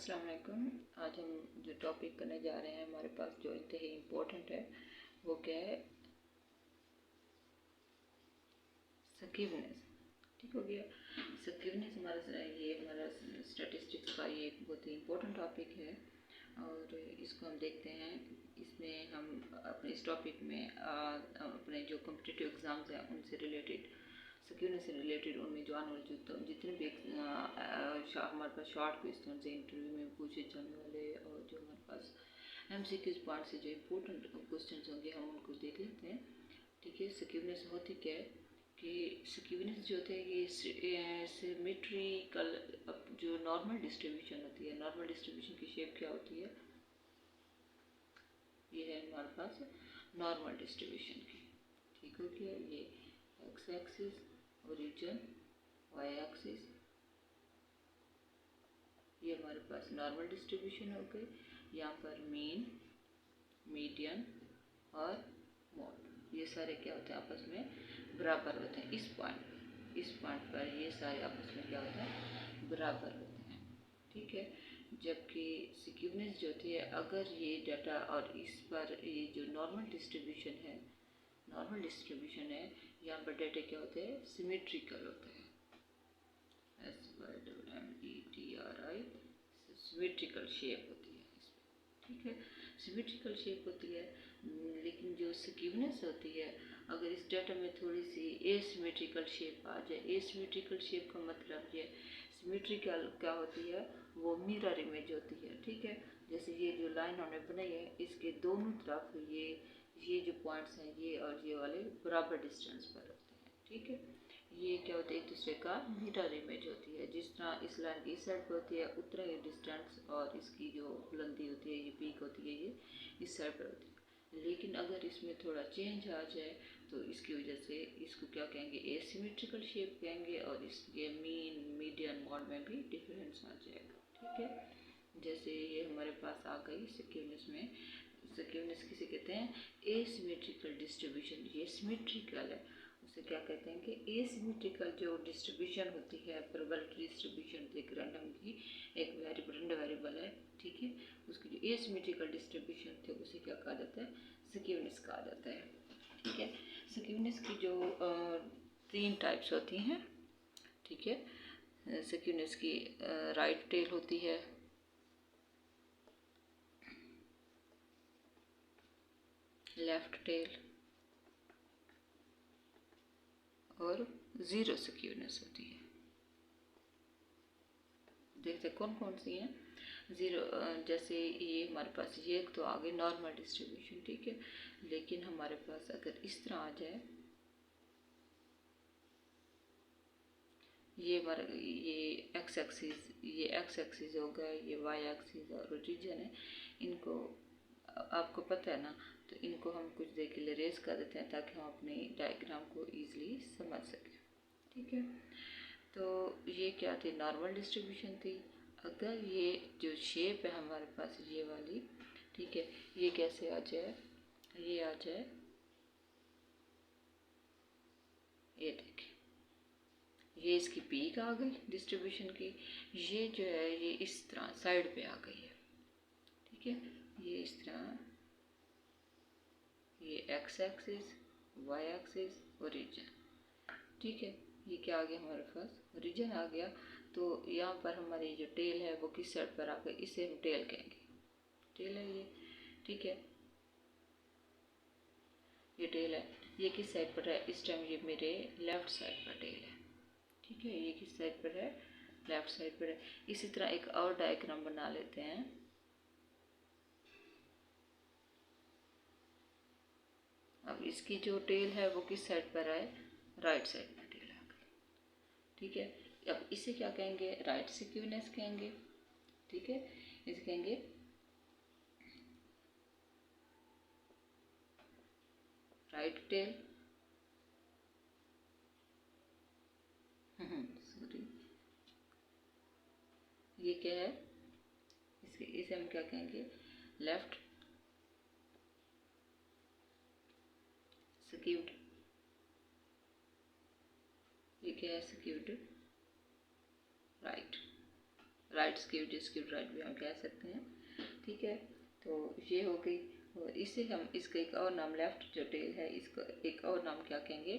अस्सलाम वालेकुम। आज हम जो टॉपिक करने जा रहे हैं हमारे पास जो इंतहाई इम्पोर्टेंट है वो क्या है, सकीवनेस। ठीक हो गया। सकीवनेस हमारा स्टैटिस्टिक्स का ये एक बहुत ही इम्पोर्टेंट टॉपिक है और इसको हम देखते हैं। इसमें हम अपने इस टॉपिक में अपने जो कॉम्पिटिटिव एग्ज़ाम्स हैं उनसे रिलेटेड, सकीवनेस से रिलेटेड उनमें जो आने वाले जो जितने भी हमारे पास शॉर्ट क्वेश्चन है इंटरव्यू में पूछे जाने वाले और जो हमारे पास MCQ पार्ट से जो इम्पोर्टेंट क्वेश्चन होंगे हम उनको देख लेते हैं। ठीक है। सकीवनेस होती क्या है कि सकीवनेस जो होते हैं ये सिमेट्रिकल जो नॉर्मल डिस्ट्रीब्यूशन होती है, नॉर्मल डिस्ट्रीब्यूशन की शेप क्या होती है, ये है हमारे पास नॉर्मल डिस्ट्रीब्यूशन की। ठीक हो गया। ये X axis, origin, Y axis, ये हमारे पास नॉर्मल डिस्ट्रीब्यूशन हो गई। यहाँ पर मीन, मीडियन और मोड, ये सारे क्या होते हैं, आपस में बराबर होते हैं। इस पॉइंट पर ये सारे आपस में क्या होते हैं, बराबर होते हैं। ठीक है। जबकि सिक्यूनेस जो होती है, अगर ये डाटा और इस पर ये जो नॉर्मल डिस्ट्रीब्यूशन है, यहाँ पर डाटा क्या होते हैं, सिमेट्रिकल होते हैं। SYMMETRI, सिमेट्रिकल शेप होती है इसमें। ठीक है। सिमेट्रिकल शेप होती है, लेकिन जो स्क्यूनेस होती है, अगर इस डाटा में थोड़ी सी एसिमेट्रिकल शेप आ जाए, एसिमेट्रिकल शेप का मतलब ये, सिमेट्रिकल क्या होती है, वो मिरर इमेज होती है। ठीक है। जैसे ये जो लाइन हमने बनाई है, इसके दोनों तरफ ये जो पॉइंट्स हैं, ये और ये वाले बराबर डिस्टेंस पर होते हैं। ठीक है। ये क्या होता है, एक दूसरे का मिरर इमेज होती है। जिस तरह इस लाइन की इस साइड पर होती है उतना ही डिस्टेंस, और इसकी जो बुलंदी होती है, ये पीक होती है, ये इस साइड पर होती है। लेकिन अगर इसमें थोड़ा चेंज आ जाए तो इसकी वजह से इसको क्या कहेंगे, एसिमेट्रिकल शेप कहेंगे, और इसके मीन, मीडियन, मॉड में भी डिफरेंस आ जाएगा। ठीक है। जैसे ये हमारे पास आ गई सिक्यूनेस में, सिक्यूनेस किसे कहते हैं, एसिमेट्रिकल डिस्ट्रीब्यूशन। ये सिमेट्रिकल है, उसे क्या कहते हैं कि एसिमेट्रिकल जो डिस्ट्रीब्यूशन होती है, प्रोबेबिलिटी डिस्ट्रीब्यूशन, एक रैंडम की एक वेरिएबल है। ठीक है। उसकी जो एसिमेट्रिकल डिस्ट्रीब्यूशन थे उसे क्या कहा जाता है, स्क्यूनेस कहा जाता है। ठीक है। स्क्यूनेस की जो 3 टाइप्स होती हैं। ठीक है। स्क्यूनेस की राइट टेल होती है, लेफ्ट टेल और ज़ीरो स्क्यूनेस होती है। देखते कौन कौन सी हैं। ज़ीरो, जैसे ये हमारे पास ये एक तो आ गई नॉर्मल डिस्ट्रीब्यूशन। ठीक है। लेकिन हमारे पास अगर इस तरह आ जाए, ये एक्स एक्सिस हो गया, ये वाई एक्सिस और रीजन है। इनको आपको पता है ना, तो इनको हम कुछ देर के लिए रेस कर देते हैं ताकि हम अपने डायग्राम को ईजिली समझ सकें। ठीक है। तो ये क्या थी, नॉर्मल डिस्ट्रीब्यूशन थी। अगर ये जो शेप है हमारे पास ये वाली, ठीक है, ये कैसे आ जाए, ये आ जाए, ये देखिए, ये इसकी पीक आ गई डिस्ट्रीब्यूशन की। ये जो है ये इस तरह साइड पे आ गई है। ठीक है। ये इस तरह, ये X axis, Y axis, origin. ठीक है। ये क्या आ गया हमारे पास, ओरिजिन आ गया। तो यहाँ पर हमारी जो टेल है वो किस साइड पर आ गई, इसे हम टेल कहेंगे, टेल है ये। ठीक है। ये टेल है, ये किस साइड पर है, इस टाइम ये मेरे लेफ्ट साइड पर टेल है। ठीक है। ये किस साइड पर है, लेफ्ट साइड पर है। इसी तरह एक और डायग्राम बना लेते हैं। अब इसकी जो टेल है वो किस साइड पर है, राइट साइड पर टेल आ गई। ठीक है। अब इसे क्या कहेंगे, राइट स्क्यूनेस कहेंगे। ठीक है। इसे कहेंगे राइट टेल, सॉरी, ये क्या है, इसे हम क्या कहेंगे, लेफ्ट स्क्यूड। ये क्या है, skewed right. Right skewed skewed right भी हम कह सकते हैं, ठीक है। तो ये हो गई। और इसे हम इसका एक और नाम लेफ्ट जो टेल है इसका एक और नाम क्या कहेंगे,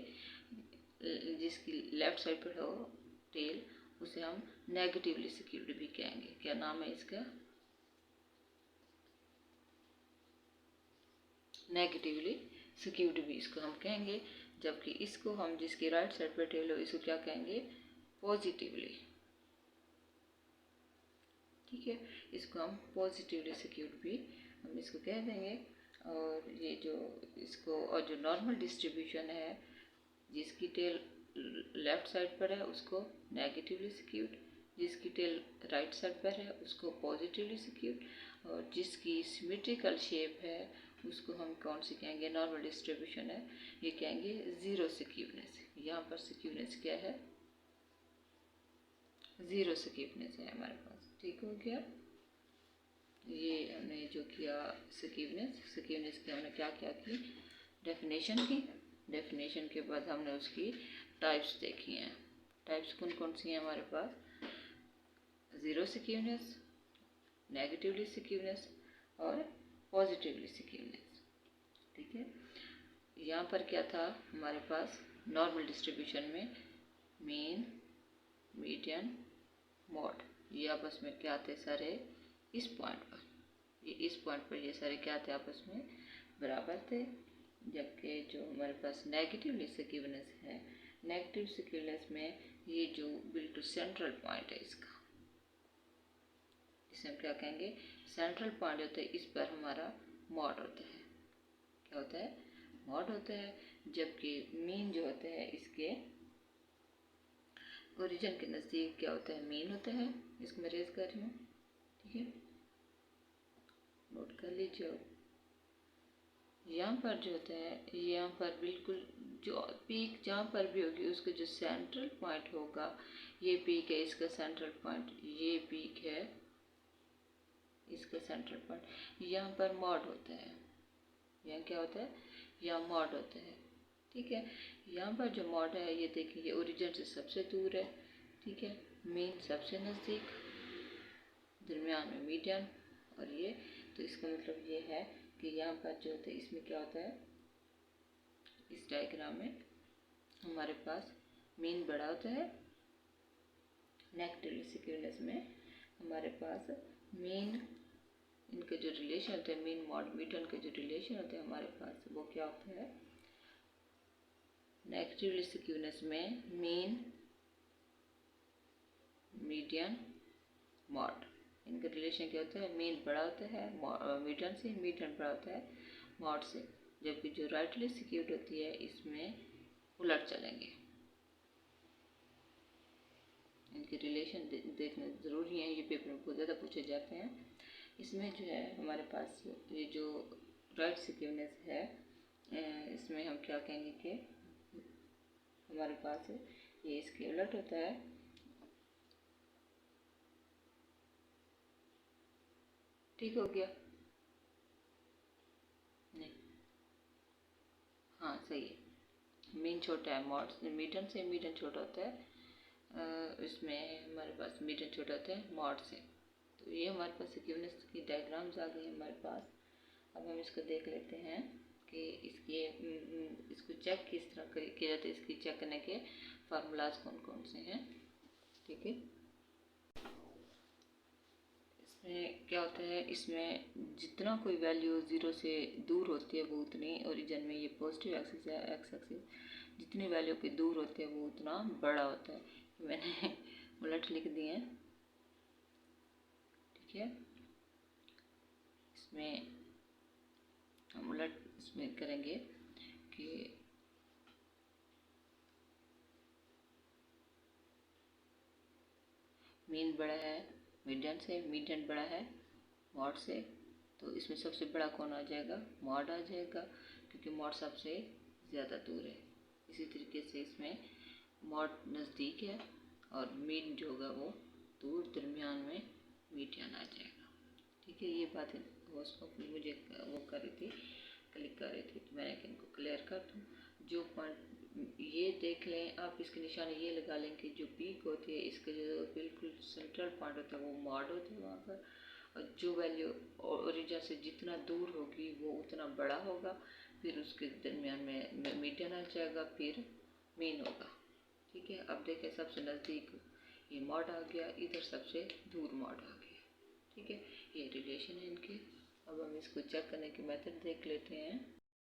जिसकी लेफ्ट साइड पर हो टेल उसे हम नेगेटिवली स्क्यूड भी कहेंगे। क्या नाम है इसका, नेगेटिवली स्क्यूड भी इसको हम कहेंगे। जबकि इसको हम जिसकी राइट साइड पर टेल हो इसको क्या कहेंगे, पॉजिटिवली, ठीक है। इसको हम पॉजिटिवली स्क्यूड भी हम इसको कह देंगे। और ये जो इसको और जो नॉर्मल डिस्ट्रीब्यूशन है जिसकी टेल लेफ्ट साइड पर है उसको नेगेटिवली स्क्यूड, जिसकी टेल राइट साइड पर है उसको पॉजिटिवली स्क्यूड, और जिसकी सिमेट्रिकल शेप है उसको हम कौन सी कहेंगे, नॉर्मल डिस्ट्रीब्यूशन है, ये कहेंगे ज़ीरो स्क्यूनेस। यहाँ पर स्क्यूनेस क्या है, ज़ीरो स्क्यूनेस है हमारे पास, ठीक हो गया। ये हमने जो किया स्क्यूनेस की हमने क्या क्या की, डेफिनेशन की। डेफिनेशन के बाद हमने उसकी टाइप्स देखी हैं। टाइप्स कौन कौन सी हैं हमारे पास, ज़ीरो स्क्यूनेस, नेगेटिवली स्क्यूनेस और पॉजिटिवली स्क्यूनेस, ठीक है। यहाँ पर क्या था हमारे पास नॉर्मल डिस्ट्रीब्यूशन में मीन, मीडियन, मॉड, ये आपस में क्या थे सारे इस पॉइंट पर, ये इस पॉइंट पर ये सारे क्या थे आपस में बराबर थे। जबकि जो हमारे पास नेगेटिवली स्क्यूनेस है, नेगेटिव स्क्यूनेस में ये जो बिल्कुल सेंट्रल पॉइंट है इसका, इसे हम क्या कहेंगे, सेंट्रल पॉइंट होता है, इस पर हमारा मॉड होता है। क्या होता है, मॉड होता है। जबकि मीन जो होता है इसके ओरिजिन के नज़दीक क्या होता है, मीन होता है। इसको मैं रेज कर रही हूँ, ठीक है, नोट कर लीजिए। यहाँ पर जो होता है, यहाँ पर बिल्कुल जो पीक जहाँ पर भी होगी उसका जो सेंट्रल पॉइंट होगा, ये पीक है इसका सेंट्रल पॉइंट, ये पीक है इसका सेंट्रल पॉइंट, यहाँ पर मॉड होता है। यहाँ क्या होता है, यहाँ मॉड होता है, ठीक है। यहाँ पर जो मॉड है ये देखिए, ये ओरिजिन से सबसे दूर है, ठीक है, मीन सबसे नज़दीक, दरमियान में मीडियन, और ये तो इसका मतलब ये है कि यहाँ पर जो होता है इसमें क्या होता है, इस डायग्राम में हमारे पास मीन बड़ा होता है, नेगेटिव स्क्यूनेस में हमारे पास मीन, इनके जो रिलेशन होते हैं मीन मॉड मीडियन के जो रिलेशन होते हैं हमारे पास वो क्या होता है, नेगेटिव स्क्यूनेस में मीन, मीडियन, मॉड, इनका रिलेशन क्या होता है, मीन बड़ा होता है मीडियन से, मीडियन बड़ा होता है मॉड से। जबकि जो राइटली स्क्यूड होती है इसमें उलट चलेंगे। इनके रिलेशन देखना ज़रूरी है, ये पेपर में बहुत ज़्यादा पूछे जाते हैं। इसमें जो है हमारे पास ये जो राइट स्क्यूनेस है इसमें हम क्या कहेंगे कि हमारे पास ये इसके उलट होता है, ठीक हो गया, नहीं हाँ सही है, मीन छोटा है मॉड मीडियन से, मीडियन छोटा होता है, इसमें हमारे पास मीडियन छोटा होता है मॉड से। तो ये हमारे पास स्क्यूनेस की डायग्राम्स आ गई हमारे पास। अब हम इसको देख लेते हैं कि इसको चेक किस तरह किया जाता है, इसकी चेक करने के फार्मूलाज कौन कौन से हैं, ठीक है। इसमें क्या होता है, इसमें जितना कोई वैल्यू ज़ीरो से दूर होती है वो उतनी, ओरिजिन में ये पॉजिटिव एक्सिस है एक्स एक्सिस, जितनी वैल्यू पे दूर होते हैं वो उतना बड़ा होता है। मैंने उलट लिख दिए हैं, ठीक है। इसमें हम उलट इसमें करेंगे कि मीन बड़ा है मीडियन से, मीडियन बड़ा है मॉड से, तो इसमें सबसे बड़ा कौन आ जाएगा, मॉड आ जाएगा, क्योंकि मॉड सबसे ज़्यादा दूर है। इसी तरीके से इसमें मॉड नज़दीक है और मीन जो होगा वो दूर, दरमियान में मीडियन आ जाएगा, ठीक है। ये बातें उसको मुझे वो कर रही थी, क्लिक कर रही थी, तो मैंने इनको क्लियर कर दूँ। जो पॉइंट ये देख लें आप, इसके निशान ये लगा लें कि जो पीक होती है इसका जो बिल्कुल सेंट्रल पॉइंट होता है वो मॉड होता है वहाँ पर, और जो वैल्यू ओरिजिन से जितना दूर होगी वो उतना बड़ा होगा, फिर उसके दरमियान में मीडियन आ जाएगा, फिर मीन होगा। ठीक है, अब देखें सबसे नज़दीक ये मॉड आ गया, इधर सबसे दूर मॉड आ गया। ठीक है, ये रिलेशन है इनके। अब हम इसको चेक करने की मेथड देख लेते हैं।